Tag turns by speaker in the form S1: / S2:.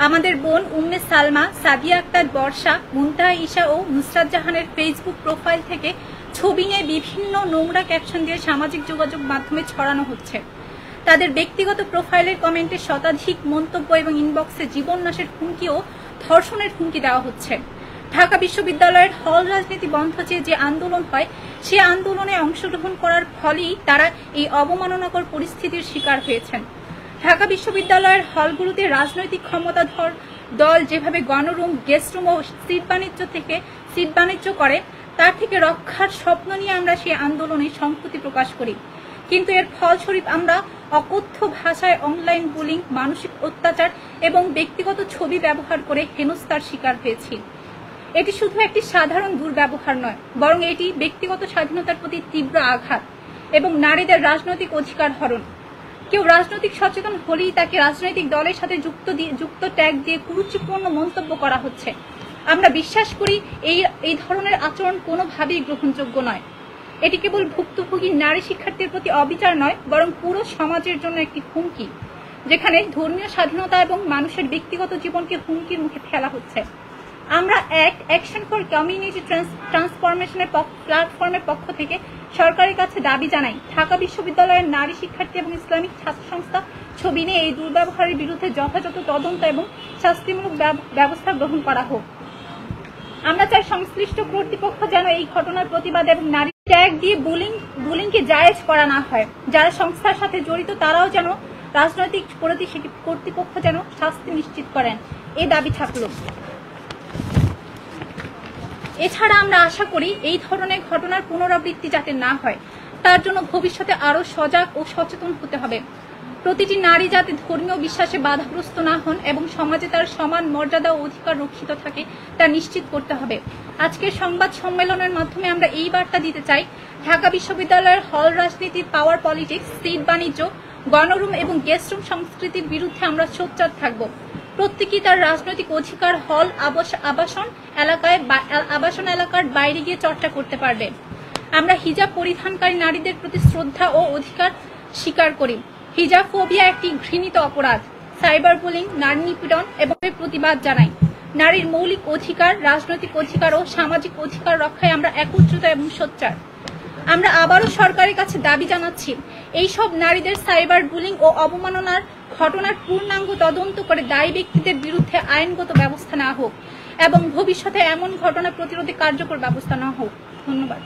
S1: আমাদের বোন উম্মে সালমা, সাদিয়া আক্তার বর্ষা, মুনতাহা ঈশা ও নুসরাত জাহানের ফেসবুক প্রোফাইল থেকে ছবি নিয়ে বিভিন্ন নোংরা ক্যাপশন দিয়ে সামাজিক যোগাযোগ মাধ্যমে ছড়ানো হচ্ছে। তাদের ব্যক্তিগত প্রোফাইলের কমেন্টে শতাধিক মন্তব্য এবং ইনবক্সে জীবন নাশের হুমকি ও ধর্ষণের হুমকি দেওয়া হচ্ছে। ঢাকা বিশ্ববিদ্যালয়ের হল রাজনীতি বন্ধ চেয়ে যে আন্দোলন হয়, সে আন্দোলনে অংশগ্রহণ করার ফলেই তারা এই অবমাননাকর পরিস্থিতির শিকার হয়েছেন। ঢাকা বিশ্ববিদ্যালয়ের হলগুলোতে রাজনৈতিক ক্ষমতাধর দল যেভাবে গণরুম, গেস্টরুম ও সিট বাণিজ্য করে, তার থেকে রক্ষার স্বপ্ন নিয়ে আমরা সেই আন্দোলনে সংহতি প্রকাশ করি। কিন্তু এর ফলস্বরূপ আমরা অকথ্য ভাষায় অনলাইন বুলিং, মানসিক অত্যাচার এবং ব্যক্তিগত ছবি ব্যবহার করে হেনস্থার শিকার হয়েছি। এটি শুধু একটি সাধারণ দুর্ব্যবহার নয়, বরং এটি ব্যক্তিগত স্বাধীনতার প্রতি তীব্র আঘাত এবং নারীদের রাজনৈতিক অধিকার হরণ। কেউ রাজনৈতিক সচেতন হলেই তাকে রাজনৈতিক দলের সাথে যুক্ত ট্যাগ দিয়ে কুরুচিপূর্ণ মন্তব্য করা হচ্ছে। আমরা বিশ্বাস করি এই ধরনের আচরণ কোনোভাবেই গ্রহণযোগ্য নয়। এটি কেবল ভুক্তভোগী নারী শিক্ষার্থীর প্রতি অবিচার নয়, বরং পুরো সমাজের জন্য একটি হুমকি, যেখানে ধর্মীয় স্বাধীনতা এবং মানুষের ব্যক্তিগত জীবনকে হুমকির মুখে ফেলা হচ্ছে। আমরা অ্যাকশন ফর কমিউনিটি ট্রান্সফরমেশনের প্ল্যাটফর্মের পক্ষ থেকে সরকারের কাছে দাবি জানাই, ঢাকা বিশ্ববিদ্যালয়ের নারী শিক্ষার্থী এবং ইসলামিক ছাত্র সংস্থা ছবি নিয়ে এই দুর্ব্যবহারের বিরুদ্ধে যথাযথ তদন্ত এবং শাস্তিমূলক ব্যবস্থা গ্রহণ করা হোক। আমরা চাই সংশ্লিষ্ট কর্তৃপক্ষ যেন এই ঘটনার প্রতিবাদ এবং নারী ট্যাগ দিয়ে বুলিংকে জায়েজ করা না হয়। যারা সংস্থার সাথে জড়িত তারাও যেন রাজনৈতিক কর্তৃপক্ষ যেন শাস্তি নিশ্চিত করেন, এই দাবি থাকলো। এছাড়া আমরা আশা করি এই ধরনের ঘটনার পুনরাবৃত্তি যাতে না হয়, তার জন্য ভবিষ্যতে আরো সজাগ ও সচেতন হতে হবে। প্রতিটি নারী যাতে ধর্মীয় বিশ্বাসে বাধাগ্রস্ত না হন এবং সমাজে তার সমান মর্যাদা ও অধিকার রক্ষিত থাকে, তা নিশ্চিত করতে হবে। আজকের সংবাদ সম্মেলনের মাধ্যমে আমরা এই বার্তা দিতে চাই, ঢাকা বিশ্ববিদ্যালয়ের হল রাজনীতি, পাওয়ার পলিটিক্স, সিট বাণিজ্য, গণরুম এবং গেস্টরুম সংস্কৃতির বিরুদ্ধে আমরা সোচ্চার থাকব। প্রত্যেকেই তার রাজনৈতিক অধিকার হল, আবাসন এলাকার বাইরে গিয়ে চর্চা করতে পারবে। আমরা হিজাব পরিধানকারী নারীদের প্রতি শ্রদ্ধা ও অধিকার স্বীকার করি। হিজাব ফোবিয়া একটি ঘৃণিত অপরাধ। সাইবার বুলিং, নারী নিপীড়ন এবং প্রতিবাদ জানাই। নারীর মৌলিক অধিকার, রাজনৈতিক অধিকার ও সামাজিক অধিকার রক্ষায় আমরা একত্রিত এবং সোচ্চার। আমরা আবারও সরকারের কাছে দাবি জানাচ্ছি, এইসব নারীদের সাইবার বুলিং ও অবমাননার ঘটনার পূর্ণাঙ্গ তদন্ত করে দায়ী ব্যক্তিদের বিরুদ্ধে আইনগত ব্যবস্থা নেওয়া হোক এবং ভবিষ্যতে এমন ঘটনা প্রতিরোধে কার্যকর ব্যবস্থা নেওয়া হোক। ধন্যবাদ।